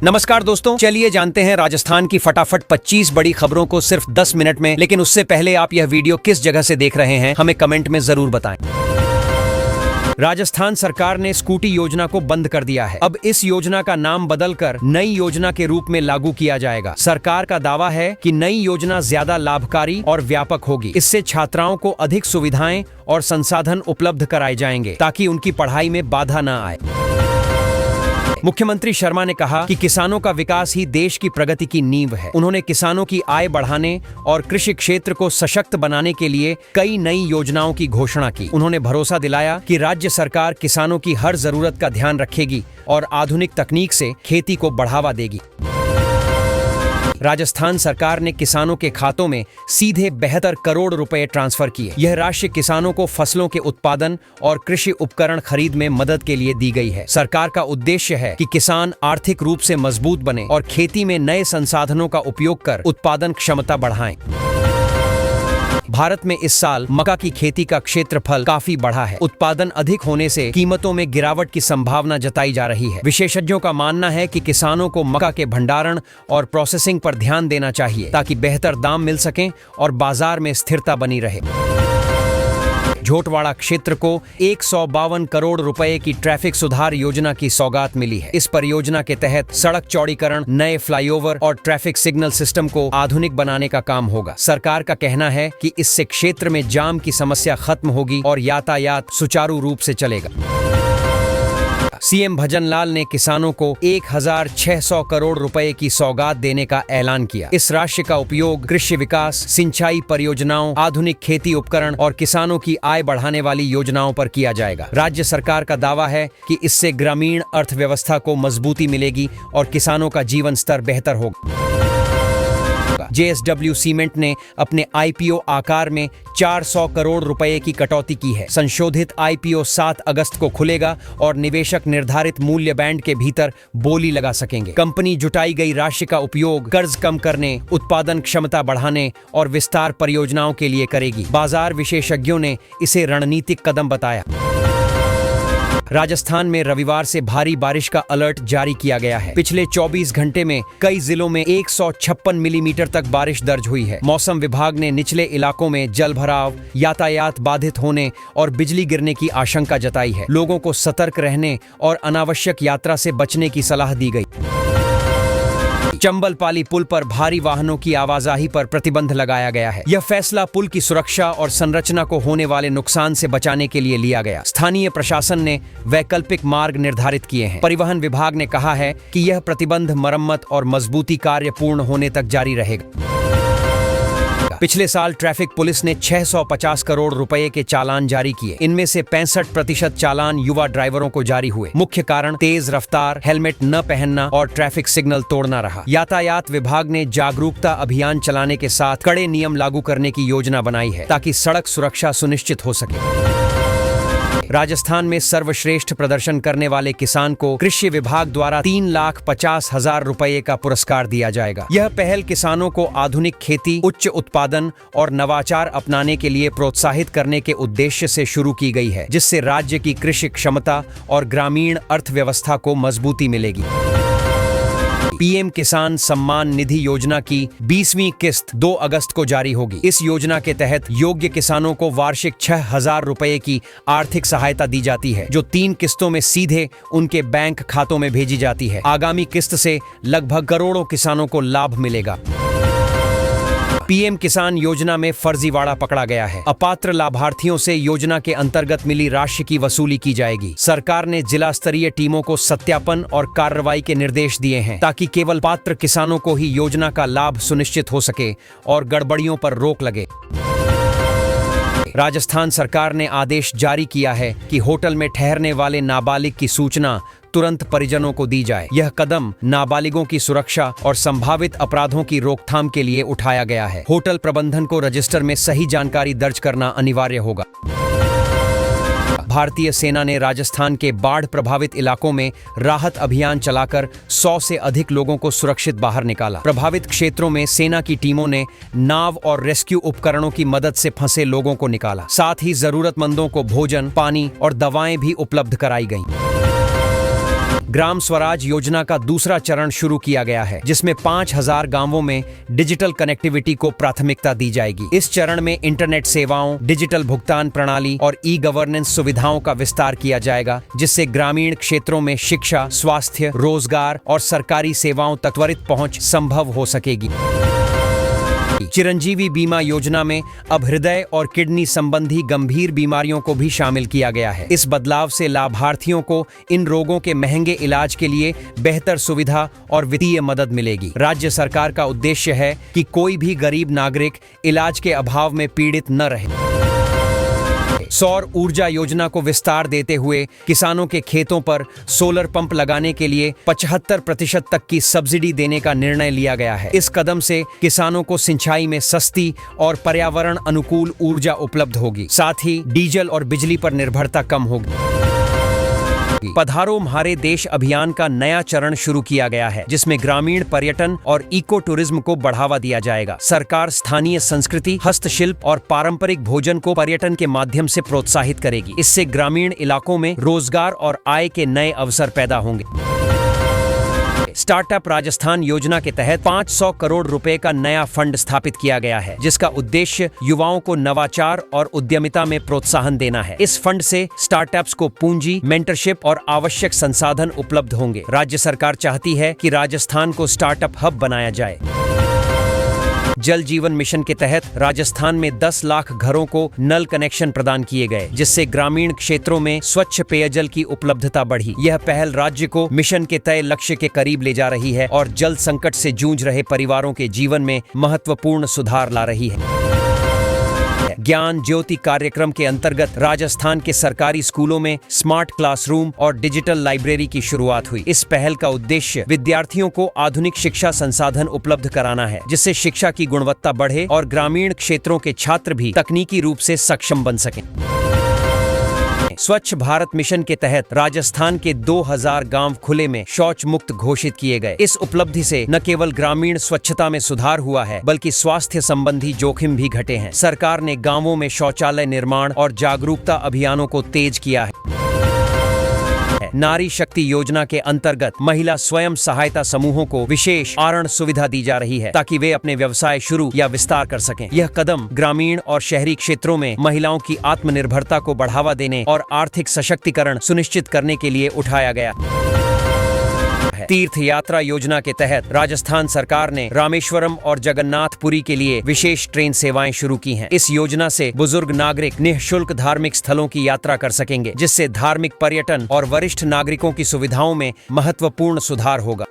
नमस्कार दोस्तों, चलिए जानते हैं राजस्थान की फटाफट 25 बड़ी खबरों को सिर्फ 10 मिनट में। लेकिन उससे पहले आप यह वीडियो किस जगह से देख रहे हैं हमें कमेंट में जरूर बताएं। राजस्थान सरकार ने स्कूटी योजना को बंद कर दिया है। अब इस योजना का नाम बदलकर नई योजना के रूप में लागू किया जाएगा। सरकार का दावा है कि नई योजना ज्यादा लाभकारी और व्यापक होगी। इससे छात्राओं को अधिक सुविधाएं और संसाधन उपलब्ध कराए जाएंगे ताकि उनकी पढ़ाई में बाधा न आए। मुख्यमंत्री शर्मा ने कहा कि किसानों का विकास ही देश की प्रगति की नींव है। उन्होंने किसानों की आय बढ़ाने और कृषि क्षेत्र को सशक्त बनाने के लिए कई नई योजनाओं की घोषणा की। उन्होंने भरोसा दिलाया कि राज्य सरकार किसानों की हर जरूरत का ध्यान रखेगी और आधुनिक तकनीक से खेती को बढ़ावा देगी। राजस्थान सरकार ने किसानों के खातों में सीधे 72 करोड़ रुपए ट्रांसफर किए। यह राशि किसानों को फसलों के उत्पादन और कृषि उपकरण खरीद में मदद के लिए दी गई है। सरकार का उद्देश्य है कि किसान आर्थिक रूप से मजबूत बने और खेती में नए संसाधनों का उपयोग कर उत्पादन क्षमता बढ़ाएं। भारत में इस साल मक्का की खेती का क्षेत्रफल काफी बढ़ा है। उत्पादन अधिक होने से कीमतों में गिरावट की संभावना जताई जा रही है। विशेषज्ञों का मानना है कि किसानों को मक्का के भंडारण और प्रोसेसिंग पर ध्यान देना चाहिए ताकि बेहतर दाम मिल सकें और बाजार में स्थिरता बनी रहे। झोटवाड़ा क्षेत्र को 152 करोड़ रुपए की ट्रैफिक सुधार योजना की सौगात मिली है। इस परियोजना के तहत सड़क चौड़ीकरण, नए फ्लाईओवर और ट्रैफिक सिग्नल सिस्टम को आधुनिक बनाने का काम होगा। सरकार का कहना है कि इससे क्षेत्र में जाम की समस्या खत्म होगी और यातायात सुचारू रूप से चलेगा। सीएम भजनलाल ने किसानों को 1600 करोड़ रुपए की सौगात देने का ऐलान किया। इस राशि का उपयोग कृषि विकास, सिंचाई परियोजनाओं, आधुनिक खेती उपकरण और किसानों की आय बढ़ाने वाली योजनाओं पर किया जाएगा। राज्य सरकार का दावा है कि इससे ग्रामीण अर्थव्यवस्था को मजबूती मिलेगी और किसानों का जीवन स्तर बेहतर होगा। JSW सीमेंट ने अपने IPO आकार में 400 करोड़ रुपए की कटौती की है। संशोधित IPO 7 अगस्त को खुलेगा और निवेशक निर्धारित मूल्य बैंड के भीतर बोली लगा सकेंगे। कंपनी जुटाई गई राशि का उपयोग कर्ज कम करने, उत्पादन क्षमता बढ़ाने और विस्तार परियोजनाओं के लिए करेगी। बाजार विशेषज्ञों ने इसे रणनीतिक कदम बताया। राजस्थान में रविवार से भारी बारिश का अलर्ट जारी किया गया है। पिछले 24 घंटे में कई जिलों में 156 मिलीमीटर तक बारिश दर्ज हुई है। मौसम विभाग ने निचले इलाकों में जलभराव, यातायात बाधित होने और बिजली गिरने की आशंका जताई है। लोगों को सतर्क रहने और अनावश्यक यात्रा से बचने की सलाह दी गई। चंबलपाली पुल पर भारी वाहनों की आवाजाही पर प्रतिबंध लगाया गया है। यह फैसला पुल की सुरक्षा और संरचना को होने वाले नुकसान से बचाने के लिए लिया गया। स्थानीय प्रशासन ने वैकल्पिक मार्ग निर्धारित किए हैं। परिवहन विभाग ने कहा है कि यह प्रतिबंध मरम्मत और मजबूती कार्य पूर्ण होने तक जारी रहेगा। पिछले साल ट्रैफिक पुलिस ने 650 करोड़ रुपए के चालान जारी किए। इनमें से 65% चालान युवा ड्राइवरों को जारी हुए। मुख्य कारण तेज रफ्तार, हेलमेट न पहनना और ट्रैफिक सिग्नल तोड़ना रहा। यातायात विभाग ने जागरूकता अभियान चलाने के साथ कड़े नियम लागू करने की योजना बनाई है ताकि सड़क सुरक्षा सुनिश्चित हो सके। राजस्थान में सर्वश्रेष्ठ प्रदर्शन करने वाले किसान को कृषि विभाग द्वारा 3,50,000 रुपए का पुरस्कार दिया जाएगा। यह पहल किसानों को आधुनिक खेती, उच्च उत्पादन और नवाचार अपनाने के लिए प्रोत्साहित करने के उद्देश्य से शुरू की गई है, जिससे राज्य की कृषि क्षमता और ग्रामीण अर्थव्यवस्था को मजबूती मिलेगी। PM किसान सम्मान निधि योजना की 20वीं किस्त 2 अगस्त को जारी होगी। इस योजना के तहत योग्य किसानों को वार्षिक 6,000 रुपए की आर्थिक सहायता दी जाती है, जो 3 किस्तों में सीधे उनके बैंक खातों में भेजी जाती है। आगामी किस्त से लगभग करोड़ों किसानों को लाभ मिलेगा। PM किसान योजना में फर्जीवाड़ा पकड़ा गया है। अपात्र लाभार्थियों से योजना के अंतर्गत मिली राशि की वसूली की जाएगी। सरकार ने जिला स्तरीय टीमों को सत्यापन और कार्रवाई के निर्देश दिए हैं ताकि केवल पात्र किसानों को ही योजना का लाभ सुनिश्चित हो सके और गड़बड़ियों पर रोक लगे। राजस्थान सरकार ने आदेश जारी किया है कि होटल में ठहरने वाले नाबालिग की सूचना तुरंत परिजनों को दी जाए। यह कदम नाबालिगों की सुरक्षा और संभावित अपराधों की रोकथाम के लिए उठाया गया है। होटल प्रबंधन को रजिस्टर में सही जानकारी दर्ज करना अनिवार्य होगा। भारतीय सेना ने राजस्थान के बाढ़ प्रभावित इलाकों में राहत अभियान चलाकर 100 से अधिक लोगों को सुरक्षित बाहर निकाला। प्रभावित क्षेत्रों में सेना की टीमों ने नाव और रेस्क्यू उपकरणों की मदद से फंसे लोगों को निकाला। साथ ही जरूरतमंदों को भोजन, पानी और दवाएं भी उपलब्ध कराई गईं। ग्राम स्वराज योजना का दूसरा चरण शुरू किया गया है, जिसमें 5000 गांवों में डिजिटल कनेक्टिविटी को प्राथमिकता दी जाएगी। इस चरण में इंटरनेट सेवाओं, डिजिटल भुगतान प्रणाली और ई गवर्नेंस सुविधाओं का विस्तार किया जाएगा, जिससे ग्रामीण क्षेत्रों में शिक्षा, स्वास्थ्य, रोजगार और सरकारी सेवाओं तक त्वरित पहुंच संभव हो सकेगी। चिरंजीवी बीमा योजना में अब हृदय और किडनी संबंधी गंभीर बीमारियों को भी शामिल किया गया है। इस बदलाव से लाभार्थियों को इन रोगों के महंगे इलाज के लिए बेहतर सुविधा और वित्तीय मदद मिलेगी। राज्य सरकार का उद्देश्य है कि कोई भी गरीब नागरिक इलाज के अभाव में पीड़ित न रहे। सौर ऊर्जा योजना को विस्तार देते हुए किसानों के खेतों पर सोलर पंप लगाने के लिए 75% तक की सब्सिडी देने का निर्णय लिया गया है। इस कदम से किसानों को सिंचाई में सस्ती और पर्यावरण अनुकूल ऊर्जा उपलब्ध होगी, साथ ही डीजल और बिजली पर निर्भरता कम होगी। पधारो म्हारे देश अभियान का नया चरण शुरू किया गया है, जिसमें ग्रामीण पर्यटन और इको टूरिज्म को बढ़ावा दिया जाएगा। सरकार स्थानीय संस्कृति, हस्तशिल्प और पारंपरिक भोजन को पर्यटन के माध्यम से प्रोत्साहित करेगी। इससे ग्रामीण इलाकों में रोजगार और आय के नए अवसर पैदा होंगे। स्टार्टअप राजस्थान योजना के तहत 500 करोड़ रुपए का नया फंड स्थापित किया गया है, जिसका उद्देश्य युवाओं को नवाचार और उद्यमिता में प्रोत्साहन देना है। इस फंड से स्टार्टअप्स को पूंजी, मेंटरशिप और आवश्यक संसाधन उपलब्ध होंगे। राज्य सरकार चाहती है कि राजस्थान को स्टार्टअप हब बनाया जाए। जल जीवन मिशन के तहत राजस्थान में 10 लाख घरों को नल कनेक्शन प्रदान किए गए, जिससे ग्रामीण क्षेत्रों में स्वच्छ पेयजल की उपलब्धता बढ़ी। यह पहल राज्य को मिशन के तय लक्ष्य के करीब ले जा रही है और जल संकट से जूझ रहे परिवारों के जीवन में महत्वपूर्ण सुधार ला रही है। ज्ञान ज्योति कार्यक्रम के अंतर्गत राजस्थान के सरकारी स्कूलों में स्मार्ट क्लासरूम और डिजिटल लाइब्रेरी की शुरुआत हुई। इस पहल का उद्देश्य विद्यार्थियों को आधुनिक शिक्षा संसाधन उपलब्ध कराना है, जिससे शिक्षा की गुणवत्ता बढ़े और ग्रामीण क्षेत्रों के छात्र भी तकनीकी रूप से सक्षम बन सकें। स्वच्छ भारत मिशन के तहत राजस्थान के 2000 गांव खुले में शौच मुक्त घोषित किए गए। इस उपलब्धि से न केवल ग्रामीण स्वच्छता में सुधार हुआ है, बल्कि स्वास्थ्य संबंधी जोखिम भी घटे हैं। सरकार ने गांवों में शौचालय निर्माण और जागरूकता अभियानों को तेज किया है। नारी शक्ति योजना के अंतर्गत महिला स्वयं सहायता समूहों को विशेष ऋण सुविधा दी जा रही है, ताकि वे अपने व्यवसाय शुरू या विस्तार कर सकें। यह कदम ग्रामीण और शहरी क्षेत्रों में महिलाओं की आत्मनिर्भरता को बढ़ावा देने और आर्थिक सशक्तिकरण सुनिश्चित करने के लिए उठाया गया है। तीर्थ यात्रा योजना के तहत राजस्थान सरकार ने रामेश्वरम और जगन्नाथपुरी के लिए विशेष ट्रेन सेवाएं शुरू की हैं। इस योजना से बुजुर्ग नागरिक निःशुल्क धार्मिक स्थलों की यात्रा कर सकेंगे, जिससे धार्मिक पर्यटन और वरिष्ठ नागरिकों की सुविधाओं में महत्वपूर्ण सुधार होगा।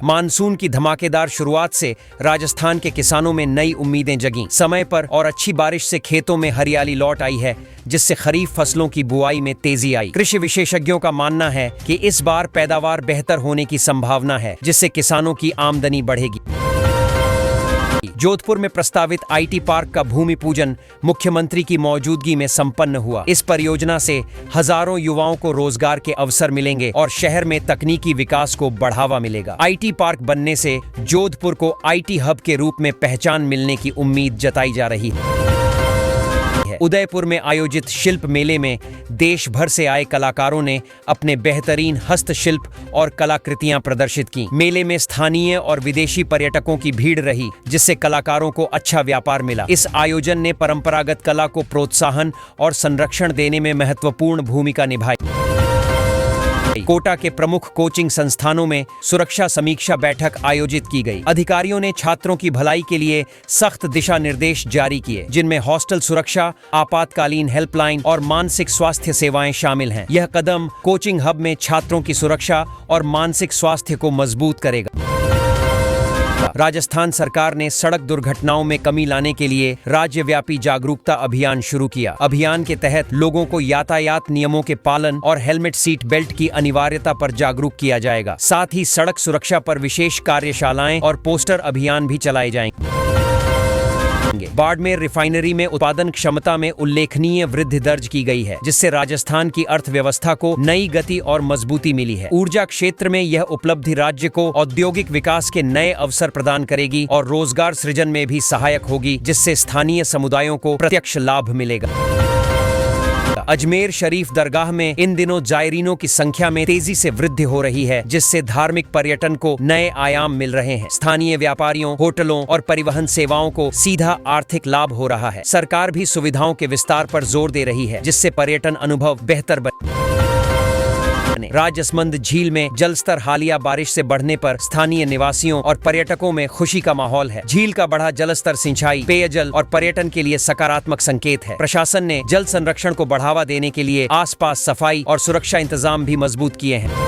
मानसून की धमाकेदार शुरुआत से राजस्थान के किसानों में नई उम्मीदें जगीं। समय पर और अच्छी बारिश से खेतों में हरियाली लौट आई है, जिससे खरीफ फसलों की बुआई में तेजी आई। कृषि विशेषज्ञों का मानना है कि इस बार पैदावार बेहतर होने की संभावना है, जिससे किसानों की आमदनी बढ़ेगी। जोधपुर में प्रस्तावित आईटी पार्क का भूमि पूजन मुख्यमंत्री की मौजूदगी में संपन्न हुआ। इस परियोजना से हजारों युवाओं को रोजगार के अवसर मिलेंगे और शहर में तकनीकी विकास को बढ़ावा मिलेगा। आईटी पार्क बनने से जोधपुर को आईटी हब के रूप में पहचान मिलने की उम्मीद जताई जा रही है। उदयपुर में आयोजित शिल्प मेले में देश भर से आए कलाकारों ने अपने बेहतरीन हस्तशिल्प और कलाकृतियां प्रदर्शित की। मेले में स्थानीय और विदेशी पर्यटकों की भीड़ रही, जिससे कलाकारों को अच्छा व्यापार मिला। इस आयोजन ने परंपरागत कला को प्रोत्साहन और संरक्षण देने में महत्वपूर्ण भूमिका निभाई। कोटा के प्रमुख कोचिंग संस्थानों में सुरक्षा समीक्षा बैठक आयोजित की गई। अधिकारियों ने छात्रों की भलाई के लिए सख्त दिशा निर्देश जारी किए, जिनमें हॉस्टल सुरक्षा, आपातकालीन हेल्पलाइन और मानसिक स्वास्थ्य सेवाएं शामिल हैं। यह कदम कोचिंग हब में छात्रों की सुरक्षा और मानसिक स्वास्थ्य को मजबूत करेगा। राजस्थान सरकार ने सड़क दुर्घटनाओं में कमी लाने के लिए राज्यव्यापी जागरूकता अभियान शुरू किया। अभियान के तहत लोगों को यातायात नियमों के पालन और हेलमेट सीट बेल्ट की अनिवार्यता पर जागरूक किया जाएगा। साथ ही सड़क सुरक्षा पर विशेष कार्यशालाएं और पोस्टर अभियान भी चलाए जाएंगे। बाड़मेर रिफाइनरी में उत्पादन क्षमता में उल्लेखनीय वृद्धि दर्ज की गई है, जिससे राजस्थान की अर्थव्यवस्था को नई गति और मजबूती मिली है। ऊर्जा क्षेत्र में यह उपलब्धि राज्य को औद्योगिक विकास के नए अवसर प्रदान करेगी और रोजगार सृजन में भी सहायक होगी, जिससे स्थानीय समुदायों को प्रत्यक्ष लाभ मिलेगा। अजमेर शरीफ दरगाह में इन दिनों जायरीनों की संख्या में तेजी से वृद्धि हो रही है, जिससे धार्मिक पर्यटन को नए आयाम मिल रहे हैं। स्थानीय व्यापारियों, होटलों और परिवहन सेवाओं को सीधा आर्थिक लाभ हो रहा है। सरकार भी सुविधाओं के विस्तार पर जोर दे रही है, जिससे पर्यटन अनुभव बेहतर बने। राजसमंद झील में जलस्तर हालिया बारिश से बढ़ने पर स्थानीय निवासियों और पर्यटकों में खुशी का माहौल है। झील का बढ़ा जलस्तर सिंचाई, पेयजल और पर्यटन के लिए सकारात्मक संकेत है। प्रशासन ने जल संरक्षण को बढ़ावा देने के लिए आसपास सफाई और सुरक्षा इंतजाम भी मजबूत किए हैं।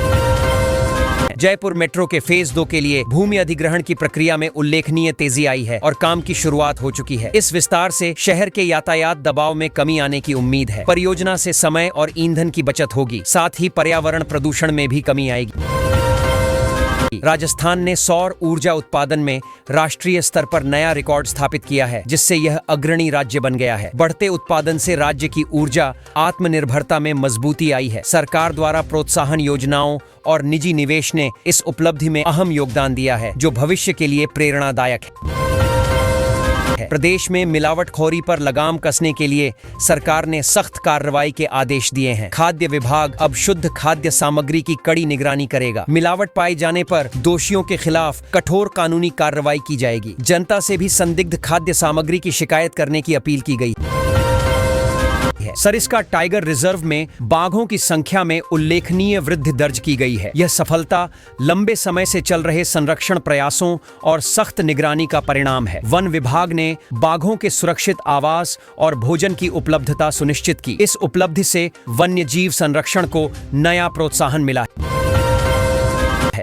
जयपुर मेट्रो के फेज 2 के लिए भूमि अधिग्रहण की प्रक्रिया में उल्लेखनीय तेजी आई है और काम की शुरुआत हो चुकी है। इस विस्तार से शहर के यातायात दबाव में कमी आने की उम्मीद है। परियोजना से समय और ईंधन की बचत होगी, साथ ही पर्यावरण प्रदूषण में भी कमी आएगी। राजस्थान ने सौर ऊर्जा उत्पादन में राष्ट्रीय स्तर पर नया रिकॉर्ड स्थापित किया है, जिससे यह अग्रणी राज्य बन गया है। बढ़ते उत्पादन से राज्य की ऊर्जा आत्मनिर्भरता में मजबूती आई है। सरकार द्वारा प्रोत्साहन योजनाओं और निजी निवेश ने इस उपलब्धि में अहम योगदान दिया है, जो भविष्य के लिए प्रेरणादायक है। प्रदेश में मिलावटखोरी पर लगाम कसने के लिए सरकार ने सख्त कार्रवाई के आदेश दिए हैं। खाद्य विभाग अब शुद्ध खाद्य सामग्री की कड़ी निगरानी करेगा। मिलावट पाए जाने पर दोषियों के खिलाफ कठोर कानूनी कार्रवाई की जाएगी। जनता से भी संदिग्ध खाद्य सामग्री की शिकायत करने की अपील की गई है। सरिस्का टाइगर रिजर्व में बाघों की संख्या में उल्लेखनीय वृद्धि दर्ज की गई है। यह सफलता लंबे समय से चल रहे संरक्षण प्रयासों और सख्त निगरानी का परिणाम है। वन विभाग ने बाघों के सुरक्षित आवास और भोजन की उपलब्धता सुनिश्चित की। इस उपलब्धि से वन्यजीव संरक्षण को नया प्रोत्साहन मिला है।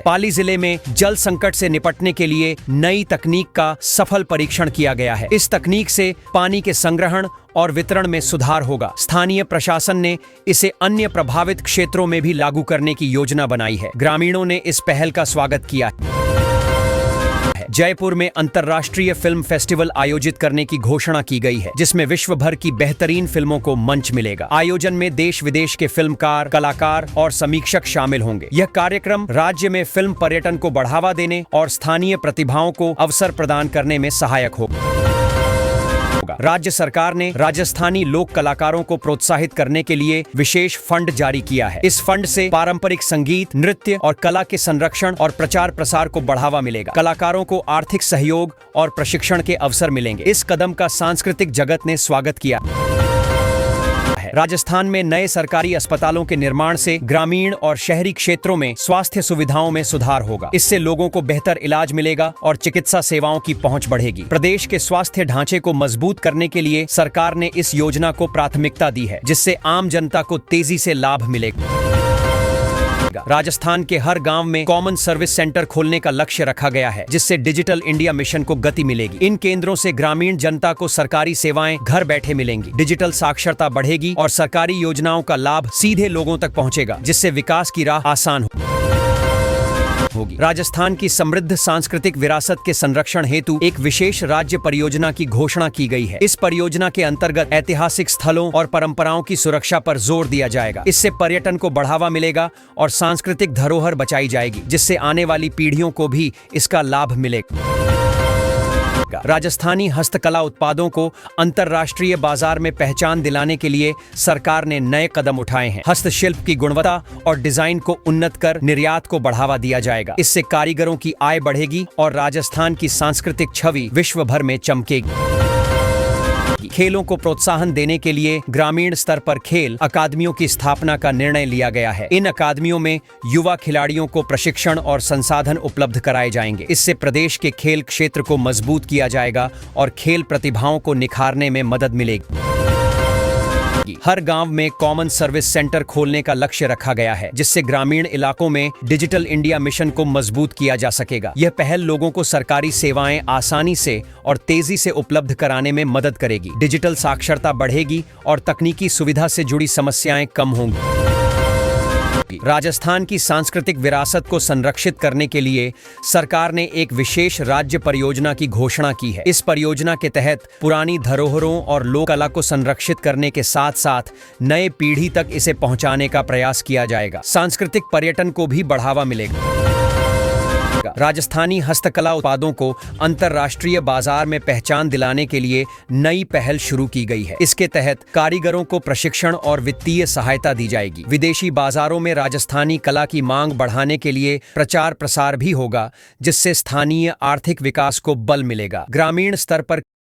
पाली जिले में जल संकट से निपटने के लिए नई तकनीक का सफल परीक्षण किया गया है। इस तकनीक से पानी के संग्रहण और वितरण में सुधार होगा। स्थानीय प्रशासन ने इसे अन्य प्रभावित क्षेत्रों में भी लागू करने की योजना बनाई है। ग्रामीणों ने इस पहल का स्वागत किया है। जयपुर में अंतर्राष्ट्रीय फिल्म फेस्टिवल आयोजित करने की घोषणा की गई है, जिसमें विश्व भर की बेहतरीन फिल्मों को मंच मिलेगा। आयोजन में देश विदेश के फिल्मकार, कलाकार और समीक्षक शामिल होंगे। यह कार्यक्रम राज्य में फिल्म पर्यटन को बढ़ावा देने और स्थानीय प्रतिभाओं को अवसर प्रदान करने में सहायक होगा। राज्य सरकार ने राजस्थानी लोक कलाकारों को प्रोत्साहित करने के लिए विशेष फंड जारी किया है। इस फंड से पारंपरिक संगीत, नृत्य और कला के संरक्षण और प्रचार प्रसार को बढ़ावा मिलेगा। कलाकारों को आर्थिक सहयोग और प्रशिक्षण के अवसर मिलेंगे। इस कदम का सांस्कृतिक जगत ने स्वागत किया। राजस्थान में नए सरकारी अस्पतालों के निर्माण से ग्रामीण और शहरी क्षेत्रों में स्वास्थ्य सुविधाओं में सुधार होगा। इससे लोगों को बेहतर इलाज मिलेगा और चिकित्सा सेवाओं की पहुंच बढ़ेगी। प्रदेश के स्वास्थ्य ढांचे को मजबूत करने के लिए सरकार ने इस योजना को प्राथमिकता दी है, जिससे आम जनता को तेजी से लाभ मिलेगा। राजस्थान के हर गांव में कॉमन सर्विस सेंटर खोलने का लक्ष्य रखा गया है, जिससे डिजिटल इंडिया मिशन को गति मिलेगी। इन केंद्रों से ग्रामीण जनता को सरकारी सेवाएं घर बैठे मिलेंगी। डिजिटल साक्षरता बढ़ेगी और सरकारी योजनाओं का लाभ सीधे लोगों तक पहुंचेगा, जिससे विकास की राह आसान होगी। राजस्थान की समृद्ध सांस्कृतिक विरासत के संरक्षण हेतु एक विशेष राज्य परियोजना की घोषणा की गई है। इस परियोजना के अंतर्गत ऐतिहासिक स्थलों और परंपराओं की सुरक्षा पर जोर दिया जाएगा। इससे पर्यटन को बढ़ावा मिलेगा और सांस्कृतिक धरोहर बचाई जाएगी, जिससे आने वाली पीढ़ियों को भी इसका लाभ मिलेगा। राजस्थानी हस्तकला उत्पादों को अंतर्राष्ट्रीय बाजार में पहचान दिलाने के लिए सरकार ने नए कदम उठाए हैं। हस्तशिल्प की गुणवत्ता और डिजाइन को उन्नत कर निर्यात को बढ़ावा दिया जाएगा। इससे कारीगरों की आय बढ़ेगी और राजस्थान की सांस्कृतिक छवि विश्व भर में चमकेगी। खेलों को प्रोत्साहन देने के लिए ग्रामीण स्तर पर खेल अकादमियों की स्थापना का निर्णय लिया गया है। इन अकादमियों में युवा खिलाड़ियों को प्रशिक्षण और संसाधन उपलब्ध कराए जाएंगे। इससे प्रदेश के खेल क्षेत्र को मजबूत किया जाएगा और खेल प्रतिभाओं को निखारने में मदद मिलेगी। हर गांव में कॉमन सर्विस सेंटर खोलने का लक्ष्य रखा गया है, जिससे ग्रामीण इलाकों में डिजिटल इंडिया मिशन को मजबूत किया जा सकेगा। यह पहल लोगों को सरकारी सेवाएं आसानी से और तेजी से उपलब्ध कराने में मदद करेगी। डिजिटल साक्षरता बढ़ेगी और तकनीकी सुविधा से जुड़ी समस्याएं कम होंगी। राजस्थान की सांस्कृतिक विरासत को संरक्षित करने के लिए सरकार ने एक विशेष राज्य परियोजना की घोषणा की है। इस परियोजना के तहत पुरानी धरोहरों और लोक कला को संरक्षित करने के साथ साथ नए पीढ़ी तक इसे पहुंचाने का प्रयास किया जाएगा। सांस्कृतिक पर्यटन को भी बढ़ावा मिलेगा। राजस्थानी हस्तकला उत्पादों को अंतर्राष्ट्रीय बाजार में पहचान दिलाने के लिए नई पहल शुरू की गई है। इसके तहत कारीगरों को प्रशिक्षण और वित्तीय सहायता दी जाएगी। विदेशी बाजारों में राजस्थानी कला की मांग बढ़ाने के लिए प्रचार प्रसार भी होगा, जिससे स्थानीय आर्थिक विकास को बल मिलेगा। ग्रामीण स्तर पर